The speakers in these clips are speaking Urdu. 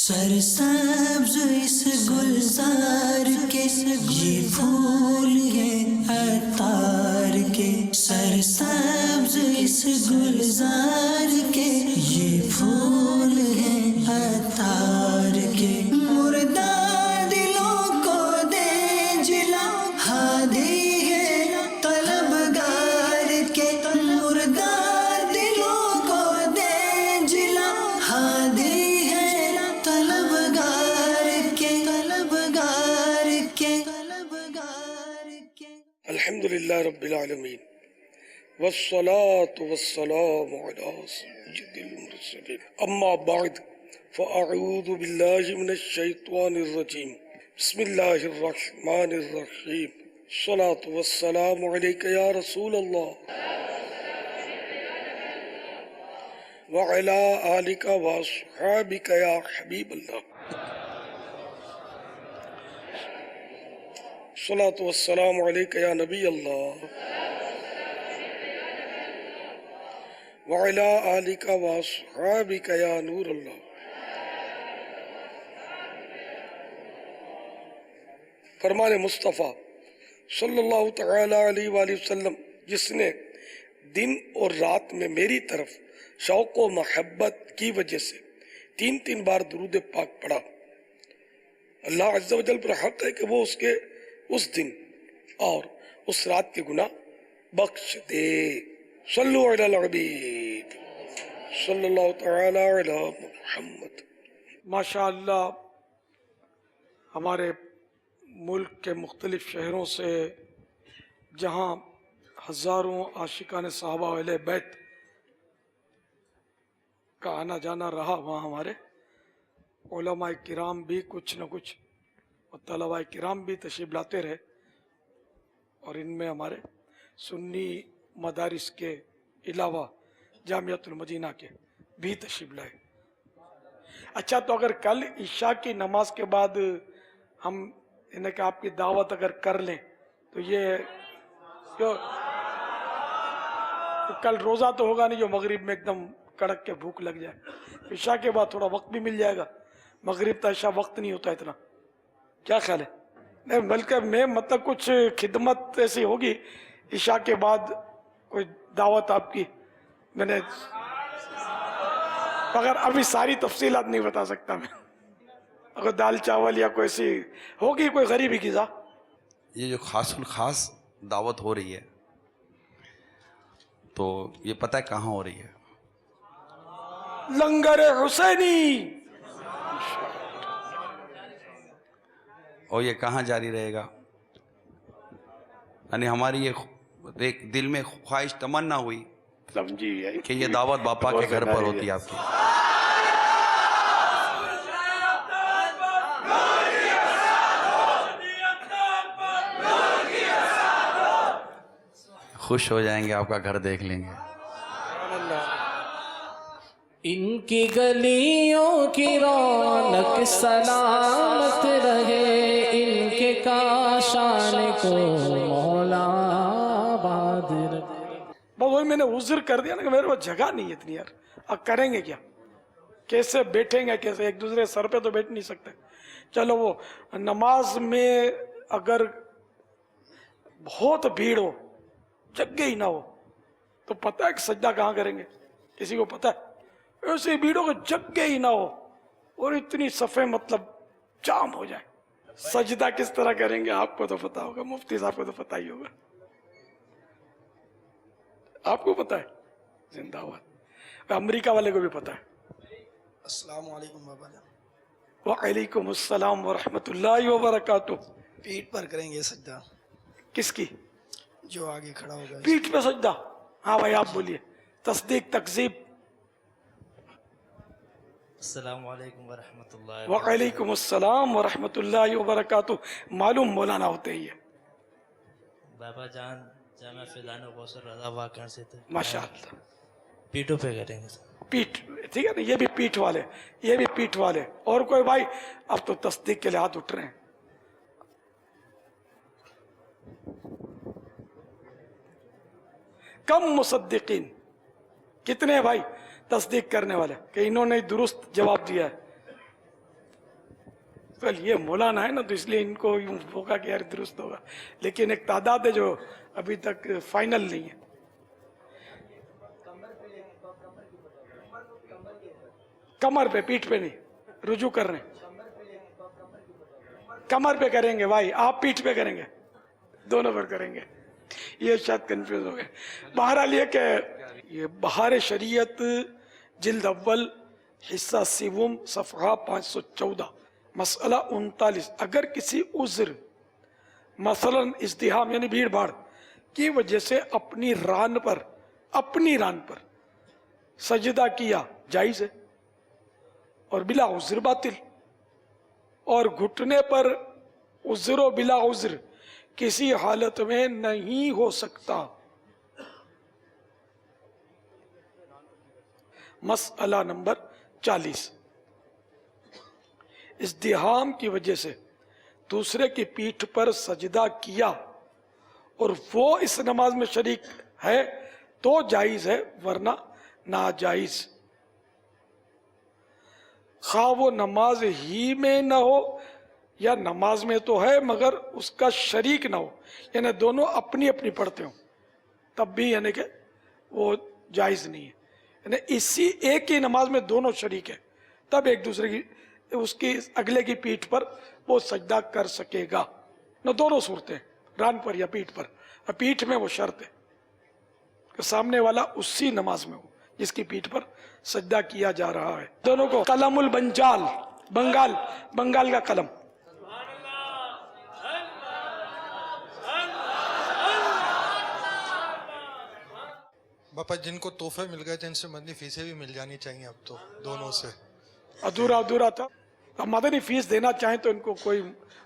سرسبز اس گلزار کے یہ پھول ہیں عطار کے، سرسبز اس گلزار کے یہ پھول ہیں عطار کے، مردہ دلوں کو دے جلا ہادی ہے طلبگار کے، مردہ دلوں کو دے جلا ہادی الحمدللہ رب العالمین والصلاة والسلام علی سید المرسلین، اما بعد فاعوذ باللہ من الشیطان الرجیم، بسم اللہ الرحمن الرحیم، الصلاة والسلام علیک یا رسول اللہ وعلی آلک واصحابک یا حبیب اللہ، الصلاة والسلام علیک یا نبی اللہ وعلی آلک واصحابک یا نور اللہ۔ فرمان مصطفیٰ صلی اللہ تعالی علیہ وآلہ وسلم، جس نے دن اور رات میں میری طرف شوق و محبت کی وجہ سے تین بار درود پاک پڑھا، اللہ عز و جل پر حق ہے کہ وہ اس دن اور اس رات کے گناہ بخش دے۔ صلو علی الحبیب صلی اللہ تعالی علی محمد۔ ماشاءاللہ ہمارے ملک کے مختلف شہروں سے جہاں ہزاروں عاشقان صحابہ اہل بیت کا آنا جانا رہا، وہاں ہمارے علماء کرام بھی کچھ نہ کچھ اور طلباء کرام بھی تشریف لاتے رہے، اور ان میں ہمارے سنی مدارس کے علاوہ جامعۃ المدینہ کے بھی تشریف لائے۔ اچھا، تو اگر کل عشاء کی نماز کے بعد ہم انہیں کہ آپ کی دعوت اگر کر لیں تو یہ تو کل روزہ تو ہوگا نہیں جو مغرب میں ایک دم کڑک کے بھوک لگ جائے، عشاء کے بعد تھوڑا وقت بھی مل جائے گا، مغرب تا عشاء وقت نہیں ہوتا اتنا، کیا خیال ہے؟ نہیں بلکہ میں مطلب کچھ خدمت ایسی ہوگی عشاء کے بعد، کوئی دعوت آپ کی، میں نے مگر ابھی ساری تفصیلات نہیں بتا سکتا میں، اگر دال چاول یا کوئی ایسی ہوگی کوئی غریبی غذا۔ یہ جو خاص الخاص دعوت ہو رہی ہے تو یہ پتہ ہے کہاں ہو رہی ہے؟ لنگر حسینی۔ اور یہ کہاں جاری رہے گا؟ یعنی ہماری یہ ایک دل میں خواہش تمنا ہوئی سمجھی کہ یہ دعوت باپا کے گھر پر ہوتی آپ کی۔ خوش ہو جائیں گے، آپ کا گھر دیکھ لیں گے۔ ان کی گلیوں کی رونق سلامت رہے، ان کے کاشان کو مولا آباد رکھے۔ بس وہی میں نے عذر کر دیا نا کہ میرے پاس جگہ نہیں ہے اتنی یار، اب کریں گے کیا، کیسے بیٹھیں گے، کیسے ایک دوسرے سر پہ تو بیٹھ نہیں سکتے۔ چلو وہ نماز میں اگر بہت بھیڑ ہو، جگہ ہی نہ ہو، تو پتہ ہے کہ سجدہ کہاں کریں گے؟ کسی کو پتہ ہے؟ ایسی بھیڑوں کو جگہ ہی نہ ہو اور اتنی صفیں مطلب جام ہو جائے، سجدہ کس طرح کریں گے؟ آپ کو تو پتہ ہوگا، مفتی صاحب کو تو پتہ ہی ہوگا، آپ کو پتہ ہے؟ زندہ باد۔ امریکہ والے کو بھی پتہ ہے۔ السلام علیکم بابا جان۔ وعلیکم السلام ورحمۃ اللہ وبرکاتہ۔ پیٹ پر کریں گے سجدہ، کس کی؟ جو آگے کھڑا ہوگا۔ پیٹھ پہ سجدہ؟ ہاں بھائی آپ بولیے، تصدیق تکذیب۔ السلام علیکم ورحمۃ اللہ۔ وعلیکم السلام ورحمۃ اللہ وبرکاتہ۔ معلوم مولانا ہوتے ہی ہے۔ بابا جان جامع فیضان غوث رضا واقع سے تھے، ماشاءاللہ۔ پیٹوں پہ کریں گے۔ پیٹھ، ٹھیک ہے نا، یہ بھی پیٹھ والے، یہ بھی پیٹھ والے، اور کوئی بھائی؟ اب تو تصدیق کے لیے ہاتھ اٹھ رہے ہیں۔ کم مصدقین، کتنے بھائی تصدیق کرنے والے کہ انہوں نے درست جواب دیا ہے؟ well, یہ مولانا ہے نا تو اس لیے ان کو یوں ہوگا کہ یار درست ہوگا، لیکن ایک تعداد ہے جو ابھی تک فائنل نہیں ہے. کمر پہ، پیٹھ پہ نہیں، رجوع کر رہے ہیں. کمر پہ کریں گے بھائی، آپ پیٹھ پہ کریں گے، دونوں پر کریں گے. یہ شاید کنفیوز ہو گئے. بہرحال یہ کہ یہ بہار شریعت جلد اول حصہ سیوم صفحہ 514 مسئلہ 39. اگر کسی عذر مثلا ازدحام یعنی بھیڑ بھاڑ کی وجہ سے اپنی ران پر سجدہ کیا جائز ہے، اور بلا عذر باطل. اور گھٹنے پر عذر و بلا عذر کسی حالت میں نہیں ہو سکتا. مسئلہ نمبر 40. ازدحام کی وجہ سے دوسرے کی پیٹھ پر سجدہ کیا اور وہ اس نماز میں شریک ہے تو جائز ہے، ورنہ ناجائز. خواہ وہ نماز ہی میں نہ ہو یا نماز میں تو ہے مگر اس کا شریک نہ ہو، یعنی دونوں اپنی اپنی پڑھتے ہوں، تب بھی یعنی کہ وہ جائز نہیں ہے. یعنی اسی ایک ہی نماز میں دونوں شریک ہیں، تب ایک دوسرے کی اس کی اگلے کی پیٹھ پر وہ سجدہ کر سکے گا. نہ دونوں صورتیں، ران پر یا پیٹھ پر. اور پیٹھ میں وہ شرط ہے کہ سامنے والا اسی نماز میں ہو جس کی پیٹھ پر سجدہ کیا جا رہا ہے. دونوں کو قلم البنجال، بنگال کا قلم. باپا جن کو تحفے مل گئے تھے ان سے مدنی فیسیں بھی مل جانی چاہیے اب تو دونوں سے. ادھورا تھا. اب مدنی فیس دینا چاہیں تو ان کو کوئی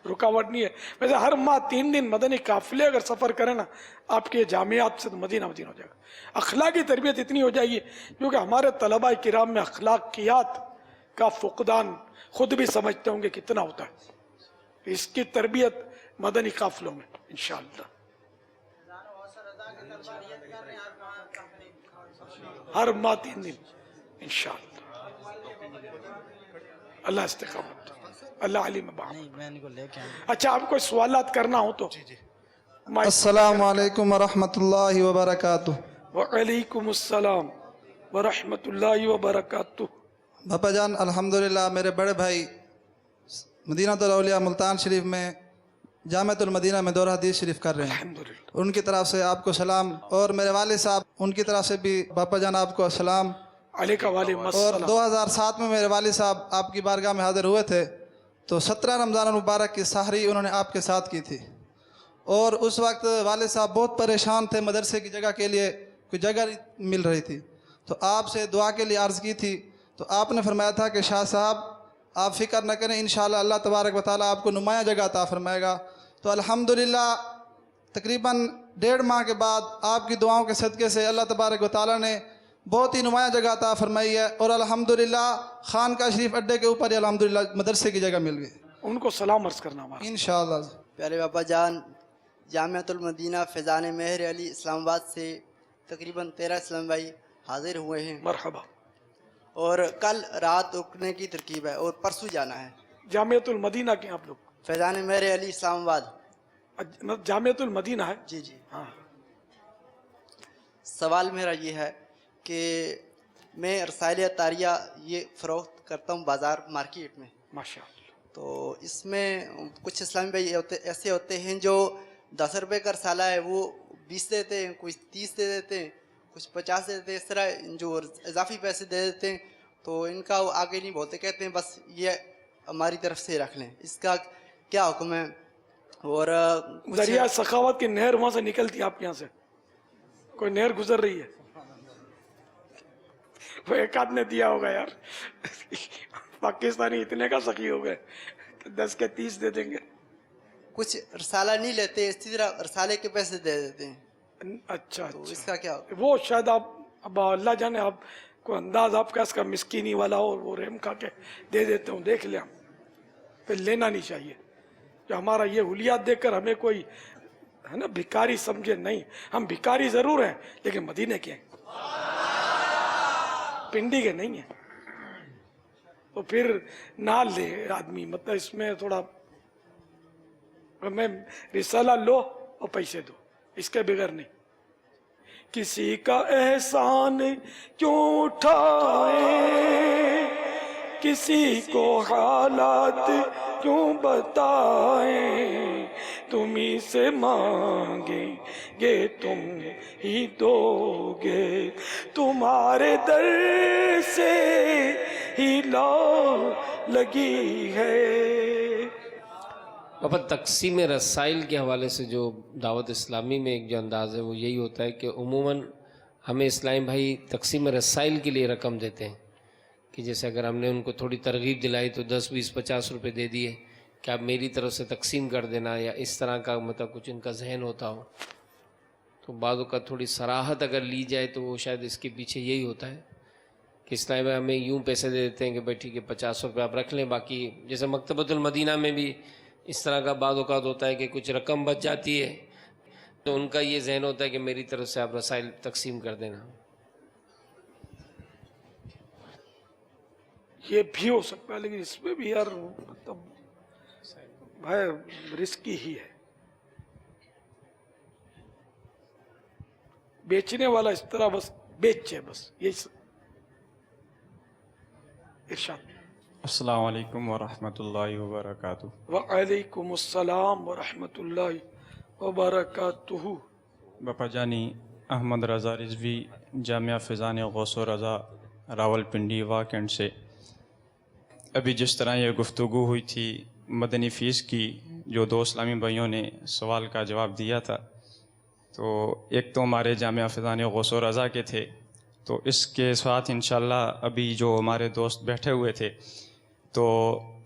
رکاوٹ نہیں ہے. ویسے ہر ماہ 3 دن مدنی قافلے اگر سفر کریں نا آپ کے جامعات سے تو مدینہ ہو جائے گا. اخلاقی تربیت اتنی ہو جائے گی کیونکہ ہمارے طلباء کرام میں اخلاقیات کا فقدان خود بھی سمجھتے ہوں گے کتنا ہوتا ہے. اس کی تربیت مدنی قافلوں میں انشاءاللہ ہر ماہ 3 دن انشاءاللہ. اللہ استقامت، اللہ علیم بہم. اچھا آپ کوئی سوالات کرنا ہو تو. السلام علیکم ورحمۃ اللہ وبرکاتہ. وعلیکم السلام ورحمۃ اللہ وبرکاتہ. باپا جان الحمدللہ میرے بڑے بھائی مدینہ الاولیاء ملتان شریف میں جامعۃ المدینہ میں دورہ حدیث شریف کر رہے ہیں، الحمدللہ. ان کی طرف سے آپ کو سلام، اور میرے والد صاحب ان کی طرف سے بھی باپا جان آپ کو سلام. علیکہ وعلیکم اور السلام. 2007 میں میرے والد صاحب آپ کی بارگاہ میں حاضر ہوئے تھے تو 17 رمضان المبارک کی سحری انہوں نے آپ کے ساتھ کی تھی، اور اس وقت والد صاحب بہت پریشان تھے، مدرسے کی جگہ کے لیے کوئی جگہ نہیں مل رہی تھی، تو آپ سے دعا کے لیے عرض کی تھی. تو آپ نے فرمایا تھا کہ شاہ صاحب آپ فکر نہ کریں، انشاءاللہ اللہ تبارک و تعالیٰ آپ کو نمایاں جگہ عطا فرمائے گا. تو الحمدللہ تقریباً 1.5 ماہ کے بعد آپ کی دعاؤں کے صدقے سے اللہ تبارک و تعالیٰ نے بہت ہی نمایاں جگہ عطا فرمائی ہے، اور الحمدللہ خانقاہ شریف اڈے کے اوپر الحمدللہ مدرسے کی جگہ مل گئی. ان کو سلام عرض کرنا ہمارا. انشاءاللہ. پیارے باپا جان جامعۃ المدینہ فیضان مہر علی اسلام آباد سے تقریباً 13 اسلام بھائی حاضر ہوئے ہیں، مرحبا. اور کل رات رکنے کی ترکیب ہے اور پرسوں جانا ہے. جامعۃ المدینہ کے آپ لوگ؟ فیضان مہر علی اسلام آباد. جامعۃ المدینہ ہے. جی. ہاں. سوال میرا یہ ہے کہ میں رسائل اطاریہ یہ فروخت کرتا ہوں بازار مارکیٹ میں. ماشاء اللہ. تو اس میں کچھ اسلامی بھائی ایسے ہوتے ہیں جو 10 روپے کا رسالہ ہے وہ 20 دیتے ہیں، کچھ 30 دے دیتے ہیں، کچھ 50 دے دیتے ہیں، اس طرح جو اضافی پیسے دے دیتے ہیں. تو ان کا وہ آگے نہیں بولتے، کہتے ہیں بس یہ ہماری طرف سے رکھ لیں. اس کا کیا حکم ہے؟ اور دریا سخاوت کی نہر وہاں سے نکلتی ہے آپ کے یہاں سے؟ کوئی نہر گزر رہی ہے؟ وہ ایک آدھ نے دیا ہوگا یار. پاکستانی اتنے کا سخی ہو گئے کہ 10 کے 30 دے دیں گے. کچھ رسالہ نہیں لیتے، اسی طرح رسالے کے پیسے دے دیتے ہیں. اچھا. تو اس کا کیا؟ وہ شاید آپ اب اللہ جانے آپ کو انداز آپ کا اس کا مسکینی والا ہو اور وہ رحم کھا کے دے دیتے ہوں. دیکھ لیں ہم پھر لینا نہیں چاہیے. جو ہمارا یہ حلیات دیکھ کر ہمیں کوئی ہے نا بھکاری سمجھے نہیں. ہم بھکاری ضرور ہیں لیکن مدینے کے ہیں، پنڈی کے نہیں ہیں. تو پھر نہ لے آدمی، مطلب اس میں تھوڑا میں رسالہ لو اور پیسے دو، اس کے بغیر نہیں. کسی کا احسان کیوں اٹھائیں، کسی کو حالات کیوں بتائیں، تم ہی سے مانگیں گے تم ہی دو گے، تمہارے در سے ہی لا لگی ہے. بابا تقسیم رسائل کے حوالے سے جو دعوت اسلامی میں ایک جو انداز ہے وہ یہی ہوتا ہے کہ عموماً ہمیں اسلامی بھائی تقسیم رسائل کے لیے رقم دیتے ہیں، کہ جیسے اگر ہم نے ان کو تھوڑی ترغیب دلائی تو 10 20 50 روپے دے دیے کہ آپ میری طرف سے تقسیم کر دینا، یا اس طرح کا مطلب کچھ ان کا ذہن ہوتا ہو. تو بعض اوقات تھوڑی صراحت اگر لی جائے تو وہ شاید اس کے پیچھے یہی ہوتا ہے کہ اسلامی بھائی ہمیں یوں پیسے دے دیتے ہیں کہ بھائی ٹھیک ہے 50 روپے آپ رکھ لیں، باقی جیسے مکتبۃ المدینہ میں بھی اس طرح کا بعض اوقات ہوتا ہے کہ کچھ رقم بچ جاتی ہے تو ان کا یہ ذہن ہوتا ہے کہ میری طرف سے آپ رسائل تقسیم کر دینا. یہ بھی ہو سکتا ہے، لیکن اس میں بھی یار مطلب بھائی رسکی ہی ہے. بیچنے والا اس طرح بس بیچے، بس یہی ارشاد. السلام علیکم ورحمۃ اللہ وبرکاتہ. وعلیکم السلام ورحمۃ اللہ وبرکاتہ. باپا جانی احمد رضا رضوی، جامعہ فیضان غوث و رضا، راول پنڈی واکنڈ سے. ابھی جس طرح یہ گفتگو ہوئی تھی مدنی فیس کی، جو 2 اسلامی بھائیوں نے سوال کا جواب دیا تھا، تو ایک تو ہمارے جامعہ فیضان غوث و رضا کے تھے، تو اس کے ساتھ انشاءاللہ ابھی جو ہمارے دوست بیٹھے ہوئے تھے تو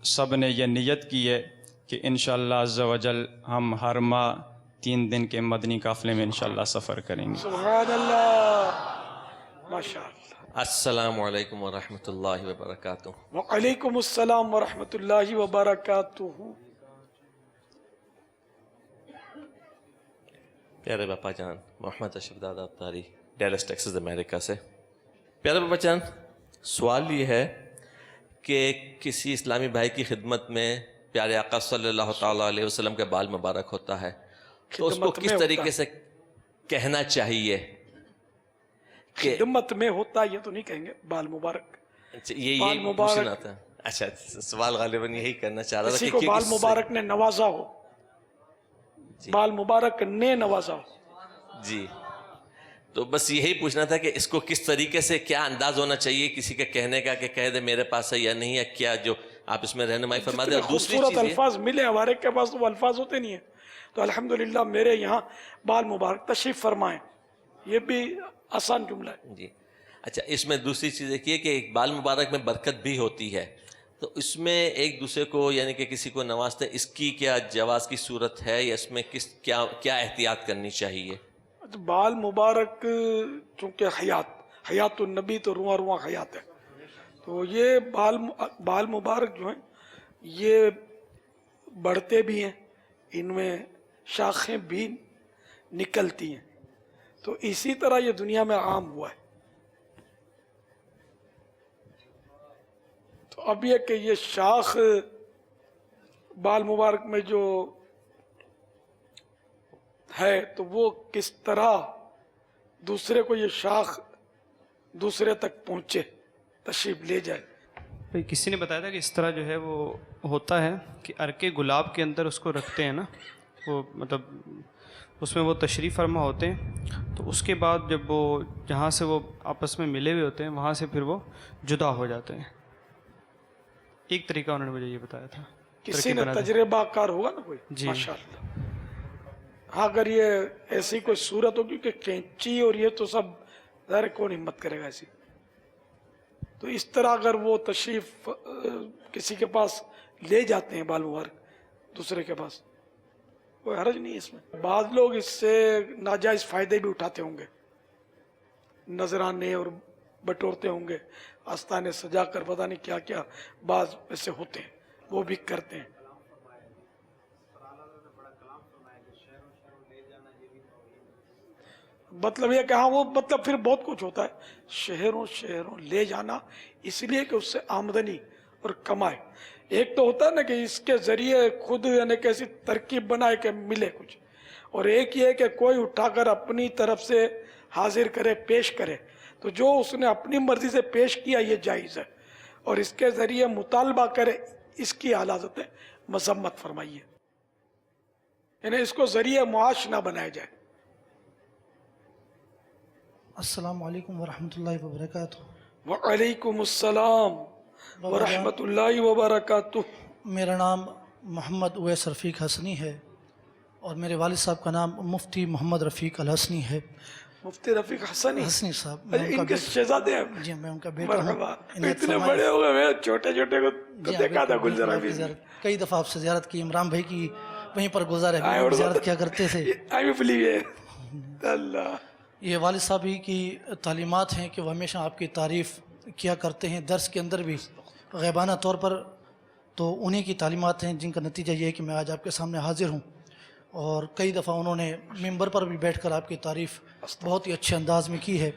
سب نے یہ نیت کی ہے کہ انشاءاللہ عز و جل ہم ہر ماہ 3 دن کے مدنی قافلے میں انشاءاللہ سفر کریں گے. سبحان اللہ، ماشاء اللہ. السلام علیکم ورحمۃ اللہ وبرکاتہ. وعلیکم السلام ورحمۃ اللہ وبرکاتہ. پیارے باپا جان محمد اشرف دادا ابتاری، ڈیلس ٹیکساس امریکہ سے. پیارے باپا جان، سوال یہ ہے کہ کسی اسلامی بھائی کی خدمت میں پیارے آقا صلی اللہ تعالیٰ علیہ وسلم کا بال مبارک ہوتا ہے تو اس کو کس طریقے سے کہنا چاہیے؟ خدمت میں ہوتا، یہ تو نہیں کہیں گے بال مبارک. یہی پوچھنا تھا. اچھا، سوال غالباً یہی کرنا چاہ رہا تھا کسی کو بال مبارک نے نوازا ہو، بال مبارک نے نوازا ہو. جی، تو بس یہی پوچھنا تھا کہ اس کو کس طریقے سے، کیا انداز ہونا چاہیے کسی کے کہنے کا کہ کہہ دے میرے پاس ہے یا نہیں ہے، کیا جو آپ اس میں رہنمائی فرما دیں. اور دوسری خوبصورت چیز الفاظ ملے، ہمارے کے پاس تو الفاظ ہوتے نہیں ہیں، تو الحمدللہ میرے یہاں بال مبارک تشریف فرمائیں، یہ بھی آسان جملہ ہے. جی اچھا، اس میں دوسری چیز یہ کہ ایک بال مبارک میں برکت بھی ہوتی ہے، تو اس میں ایک دوسرے کو یعنی کہ کسی کو نوازتے ہیں، اس کی کیا جواز کی صورت ہے یا اس میں کیا احتیاط کرنی چاہیے؟ بال مبارک چونکہ حیات النبی تو رواں رواں حیات ہے، تو یہ بال مبارک جو ہیں یہ بڑھتے بھی ہیں، ان میں شاخیں بھی نکلتی ہیں، تو اسی طرح یہ دنیا میں عام ہوا ہے. تو اب یہ کہ یہ شاخ بال مبارک میں جو ہے تو وہ کس طرح دوسرے کو یہ شاخ دوسرے تک پہنچے، تشریف لے جائے. بھائی کسی نے بتایا تھا کہ اس طرح جو ہے وہ ہوتا ہے کہ عرق گلاب کے اندر اس کو رکھتے ہیں نا، وہ مطلب اس میں وہ تشریف فرما ہوتے ہیں، تو اس کے بعد جب وہ جہاں سے وہ آپس میں ملے ہوئے ہوتے ہیں وہاں سے پھر وہ جدا ہو جاتے ہیں. ایک طریقہ انہوں نے مجھے یہ بتایا تھا. کسی نے تجربہ کار ہوگا نا کوئی، جی ماشاءاللہ. ہاں اگر یہ ایسی کوئی صورت ہو، کیونکہ کینچی اور یہ تو سب ظاہر کون ہمت کرے گا ایسی، تو اس طرح اگر وہ تشریف کسی کے پاس لے جاتے ہیں بال مبارک دوسرے کے پاس، کوئی حرج نہیں اس میں. بعض لوگ اس سے ناجائز فائدے بھی اٹھاتے ہوں گے، نذرانے اور بٹورتے ہوں گے، آستانے سجا کر پتہ نہیں کیا کیا بعض ایسے ہوتے ہیں، وہ بھی کرتے ہیں. مطلب یہ کہ ہاں وہ مطلب پھر بہت کچھ ہوتا ہے، شہروں لے جانا اس لیے کہ اس سے آمدنی اور کمائے. ایک تو ہوتا ہے نا کہ اس کے ذریعے خود یعنی کیسی ترکیب بنائے کہ ملے کچھ, اور ایک یہ ہے کہ کوئی اٹھا کر اپنی طرف سے حاضر کرے, پیش کرے. تو جو اس نے اپنی مرضی سے پیش کیا یہ جائز ہے, اور اس کے ذریعے مطالبہ کرے اس کی اعلیٰ حضرت نے مذمت فرمائی ہے. یعنی اس کو ذریعہ معاش نہ بنایا جائے. السلام علیکم ورحمۃ اللہ وبرکاتہ. وعلیکم السلام ورحمۃ اللہ وبرکاتہ. میرا نام محمد اویس رفیق حسنی ہے اور میرے والد صاحب کا نام مفتی محمد رفیق الحسنی ہے. مفتی رفیق حسنی صاحب ان کے شہزادے ہیں. جی میں ان کا بیٹا ہوں. اتنے بڑے ہو گئے, میں چھوٹے چھوٹے کو دیکھا تھا گلزار. کئی دفعہ آپ سے زیارت کی, عمران بھائی کی وہیں پر گزارے زیارت کیا کرتے تھے. اللہ, یہ والد صاحب ہی کی تعلیمات ہیں کہ وہ ہمیشہ آپ کی تعریف کیا کرتے ہیں درس کے اندر بھی غیبانہ طور پر. تو انہی کی تعلیمات ہیں جن کا نتیجہ یہ ہے کہ میں آج آپ کے سامنے حاضر ہوں. اور کئی دفعہ انہوں نے ممبر پر بھی بیٹھ کر آپ کی تعریف بہت ہی اچھے انداز میں کی ہے.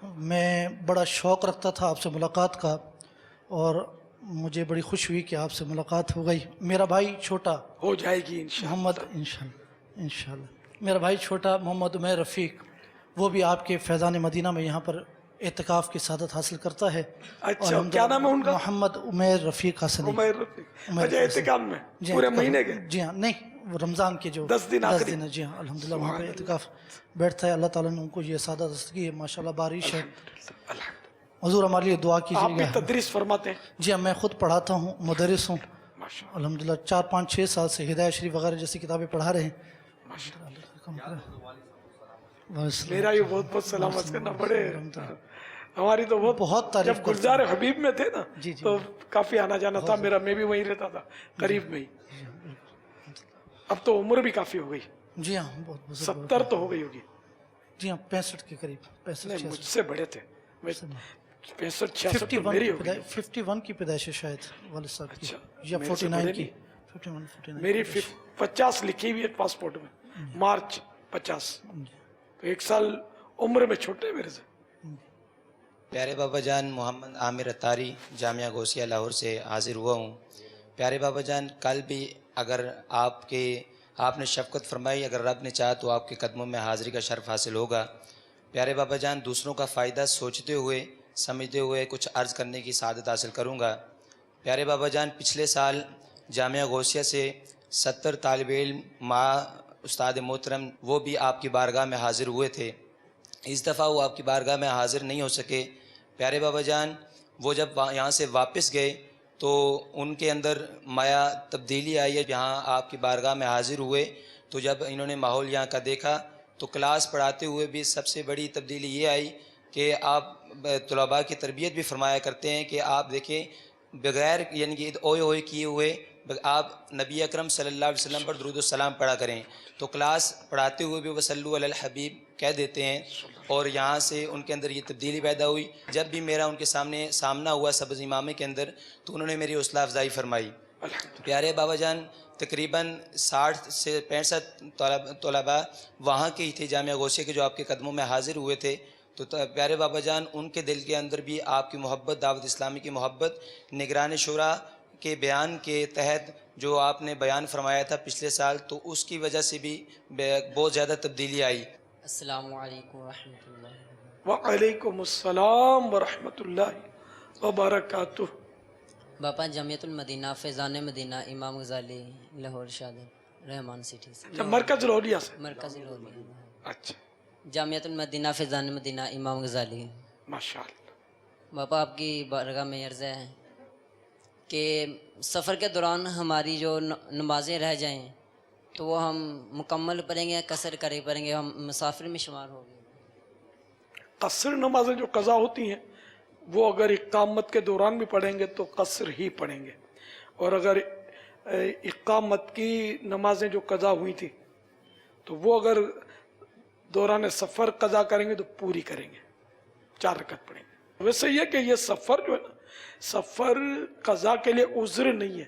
میں بڑا شوق رکھتا تھا آپ سے ملاقات کا, اور مجھے بڑی خوش ہوئی کہ آپ سے ملاقات ہو گئی. میرا بھائی چھوٹا ہو جائے گی محمد انشاءاللہ. میرا بھائی چھوٹا محمد عمیر رفیق, وہ بھی آپ کے فیضان مدینہ میں یہاں پر اعتکاف کی سعادت حاصل کرتا ہے. اچھا, کیا نام ہے ان کا؟ محمد عمیر رفیق حسنی. عمیر رفیق. اچھا, اعتکاف میں پورے مہینے کے؟ جی ہاں, نہیں رمضان کے جو 10 دن ہے. جی ہاں الحمدللہ وہاں پہ اعتکاف بیٹھتا ہے. اللہ تعالیٰ نے ان کو یہ سعادت حاصل کی ہے. ماشاءاللہ بارش ہے. حضور ہمارے لیے دعا کیجیے گا. آپ بھی تدریس فرماتے ہیں؟ جی ہاں, میں خود پڑھاتا ہوں, مدرس ہوں الحمدللہ. 4-5-6 سال سے ہدایت شریف وغیرہ جیسی کتابیں پڑھا رہے ہیں. میرا یہ بہت بہت سلامت کرنا پڑے. ہماری تو بہت تعریف. جب گلزار حبیب میں تھے نا تو کافی آنا جانا تھا میرا, میں بھی وہیں رہتا تھا قریب میں ہی. اب تو عمر بھی کافی ہو گئی. جی ہاں, بہت 70 تو ہو گئی ہوگی. جی ہاں 65 کے قریب. 65 مجھ سے بڑے تھے. 65-66 میری ہو گئی. 51 کی پیدائش ہے شاید والد صاحب کی, یا 49 کی. 51 میری 50 لکھی ہوئی ہے پاسپورٹ میں, مارچ 50. تو 1 سال عمر میں چھوٹے میرے سے. پیارے بابا جان, محمد عامر اتاری, جامعہ غوثیہ لاہور سے حاضر ہوا ہوں. پیارے بابا جان, کل بھی اگر آپ نے شفقت فرمائی, اگر رب نے چاہا تو آپ کے قدموں میں حاضری کا شرف حاصل ہوگا. پیارے بابا جان, دوسروں کا فائدہ سوچتے ہوئے سمجھتے ہوئے کچھ عرض کرنے کی سعادت حاصل کروں گا. پیارے بابا جان, پچھلے سال جامعہ غوثیہ سے 70 طالب علم مع استاد محترم وہ بھی آپ کی بارگاہ میں حاضر ہوئے تھے. اس دفعہ وہ آپ کی بارگاہ میں حاضر نہیں ہو سکے. پیارے بابا جان, وہ جب یہاں سے واپس گئے تو ان کے اندر مایا تبدیلی آئی ہے. یہاں آپ کی بارگاہ میں حاضر ہوئے تو جب انہوں نے ماحول یہاں کا دیکھا تو کلاس پڑھاتے ہوئے بھی سب سے بڑی تبدیلی یہ آئی کہ آپ طلباء کی تربیت بھی فرمایا کرتے ہیں کہ آپ دیکھیں بغیر یعنی کہ اوئے ہوئے کیے ہوئے آپ نبی اکرم صلی اللہ علیہ وسلم پر درود السلام پڑھا کریں. تو کلاس پڑھاتے ہوئے بھی وصلوا علی الحبیب کہہ دیتے ہیں, اور یہاں سے ان کے اندر یہ تبدیلی پیدا ہوئی. جب بھی میرا ان کے سامنے سامنا ہوا سبز امامے کے اندر تو انہوں نے میری حوصلہ افزائی فرمائی. پیارے بابا جان, تقریباً 60 سے 65 طلباء وہاں کے ہی تھے جامعہ غوثیہ کے جو آپ کے قدموں میں حاضر ہوئے تھے. تو پیارے بابا جان, ان کے دل کے اندر بھی آپ کی محبت, دعوت اسلامی کی محبت, نگران شورا کے بیان کے تحت جو آپ نے بیان فرمایا تھا پچھلے سال, تو اس کی وجہ سے بھی بہت زیادہ تبدیلی آئی. السلام علیکم ورحمۃ اللہ. وعلیکم السلام ورحمۃ اللہ وبرکاتہ. باپا جامعۃ المدینہ فیضان مدینہ امام غزالی لاہور شادر رحمان سٹی سے. مرکز لودھیا سے. مرکز لودھیا. اچھا. جامعۃ المدینہ فیضان مدینہ امام غزالی. ماشاءاللہ. باپا آپ کی بارگاہ میں عرض ہے کہ سفر کے دوران ہماری جو نمازیں رہ جائیں تو وہ ہم مکمل پڑھیں گے یا قصر کرے پڑھیں گے, ہم مسافر میں شمار ہو گئے. قصر نمازیں جو قضا ہوتی ہیں وہ اگر اقامت کے دوران بھی پڑھیں گے تو قصر ہی پڑھیں گے, اور اگر اقامت کی نمازیں جو قضا ہوئی تھی تو وہ اگر دوران سفر قضا کریں گے تو پوری کریں گے, 4 رکعت پڑھیں گے. ویسے یہ کہ یہ سفر جو ہے نا, سفر قضا کے لیے عذر نہیں ہے,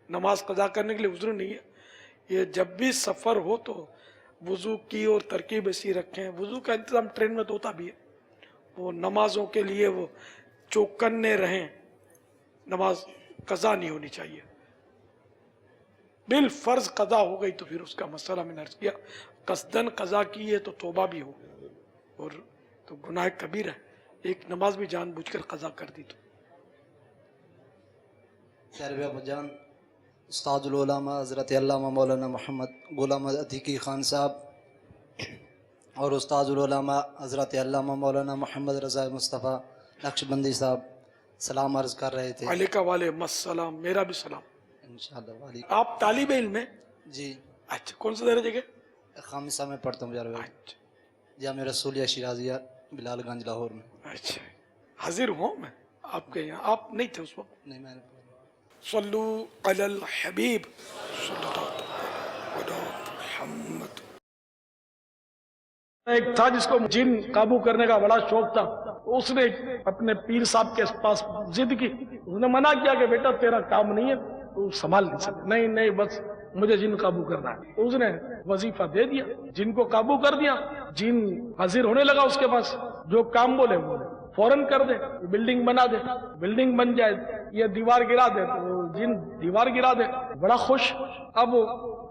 نماز قضا کرنے کے لیے عذر نہیں ہے. یہ جب بھی سفر ہو تو وضو کی اور ترکیب ایسی رکھیں. وضو کا انتظام ٹرین میں تو ہوتا بھی ہے, وہ نمازوں کے لیے وہ چوکنے رہیں نماز قضا نہیں ہونی چاہیے. بالفرض قضا ہو گئی تو پھر اس کا مسئلہ میں نے عرض کیا قصدن قضا کی ہے تو توبہ بھی ہو اور تو گناہ کبیر ہے. ایک نماز بھی جان بوجھ کر قضا کر دی تو. پیارے بابا جان استاد العلماء حضرت علامہ مولانا محمد غلام عتیقی خان صاحب اور استاد العلماء حضرت علامہ مولانا محمد رضا مصطفیٰ نقشبندی صاحب سلام عرض کر رہے تھے. علیکہ وعلیکم السلام. میرا بھی سلام. انشاءاللہ. آپ طالب علم ہیں؟ جی. اچھا کون سا درجے کے؟ خامسہ میں پڑھتا ہوں پیارے بابا. جامعہ رسولیہ شیرازیہ بلال گنج لاہور میں. اچھا حاضر ہوں میں آپ کے یہاں. آپ نہیں تھے اس وقت؟ نہیں میں نے. صلو علی الحبیب صلی اللہ علیہ محمد. ایک تھا جس کو جن قابو کرنے کا بڑا شوق تھا. اس نے اپنے پیر صاحب کے پاس ضد کی. اس نے منع کیا کہ بیٹا تیرا کام نہیں ہے تو سنبھال نہیں سکتا. نہیں بس مجھے جن قابو کرنا ہے. اس نے وظیفہ دے دیا جن کو قابو کر دیا. جن حاضر ہونے لگا اس کے پاس. جو کام بولے فوراً کر دے. بلڈنگ بنا دے بلڈنگ بن جائے. یہ دیوار گرا دے تو جن دیوار گرا دے. بڑا خوش. اب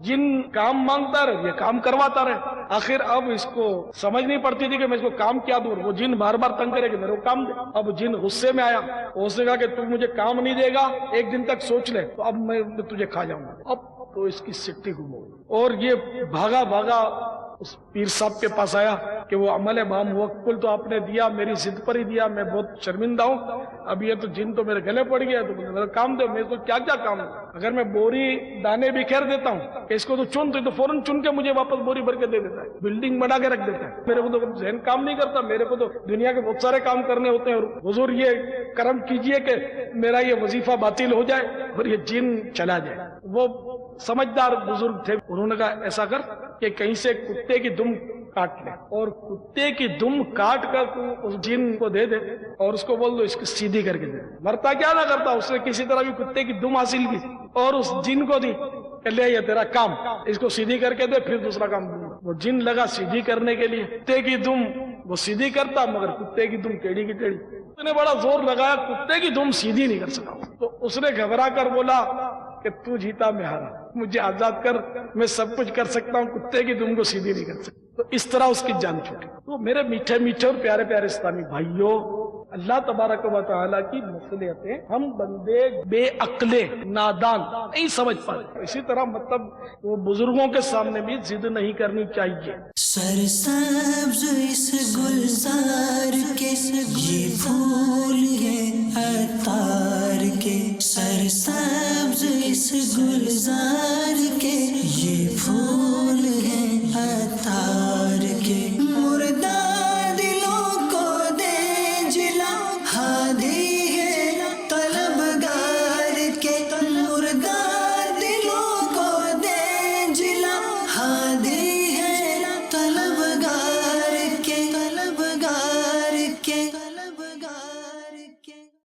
جن کام مانگتا رہے یہ کام کرواتا رہے. آخر اب اس کو سمجھ نہیں پڑتی تھی کہ میں اس کو کام کیا دوں. وہ جن بار بار تنگ کرے کہ میرے کو کام دے. اب جن غصے میں آیا. اس نے کہا کہ تو مجھے کام نہیں دے گا ایک دن تک سوچ لے تو اب میں تجھے کھا جاؤں گا. اب تو اس کی سٹی گم ہو گئی اور یہ بھاگا اس پیر صاحب کے پاس آیا کہ وہ عمل بام موکل تو آپ نے دیا میری ضد پر ہی دیا. میں بہت شرمندہ ہوں. اب یہ تو جن تو میرے گلے پڑ گیا تو میرا کام دے. میرے کو کیا کام ہے. اگر میں بوری دانے بھی کھیر دیتا ہوں کہ اس کو تو چن تو فوراً چن کے مجھے واپس بوری بھر کے دے دیتا ہے. بلڈنگ بنا کے رکھ دیتا ہے. میرے کو تو ذہن کام نہیں کرتا. میرے کو تو دنیا کے بہت سارے کام کرنے ہوتے ہیں. اور حضور یہ کرم کیجئے کہ میرا یہ وظیفہ باطل ہو جائے اور یہ جن چلا جائے. وہ سمجھدار بزرگ تھے. انہوں نے کہا ایسا کر کہ کہیں سے کتے کی دم کاٹ لے اور کتے کی دم کاٹ کر تو اس جن کو دے دے اور اس کو بول دو اس کو سیدھی کر کے دے. مرتا کیا نہ کرتا. اس نے کسی طرح بھی کتے کی دم حاصل کی اور اس جن کو دی کہ لے یہ تیرا کام اس کو سیدھی کر کے دے پھر دوسرا کام دوں گا. وہ جن لگا سیدھی کرنے کے لیے. کتے کی دم وہ سیدھی کرتا مگر کتے کی دم ٹیڑھی کی ٹیڑھی. اس نے بڑا زور لگایا کتے کی دم سیدھی نہیں کر سکا. تو اس نے گھبرا کر بولا کہ تو جیتا میں ہارا. مجھے آزاد کر. میں سب کچھ کر سکتا ہوں کتے کی دم کو سیدھی نہیں کر سکتا. تو اس طرح اس کی جان چھوٹی. تو میرے میٹھے میٹھے اور پیارے پیارے اسلامی بھائیوں اللہ تبارک و تعالیٰ کی مصلحتیں ہم بندے بے عقلے نادان نہیں سمجھ پاتے. اسی طرح مطلب وہ بزرگوں کے سامنے بھی ضد نہیں کرنی چاہیے. سرسبز اس گلزار کے یہ پھول ہیں عطار کے. سرسبز اس گلزار کے یہ پھول ہیں عطار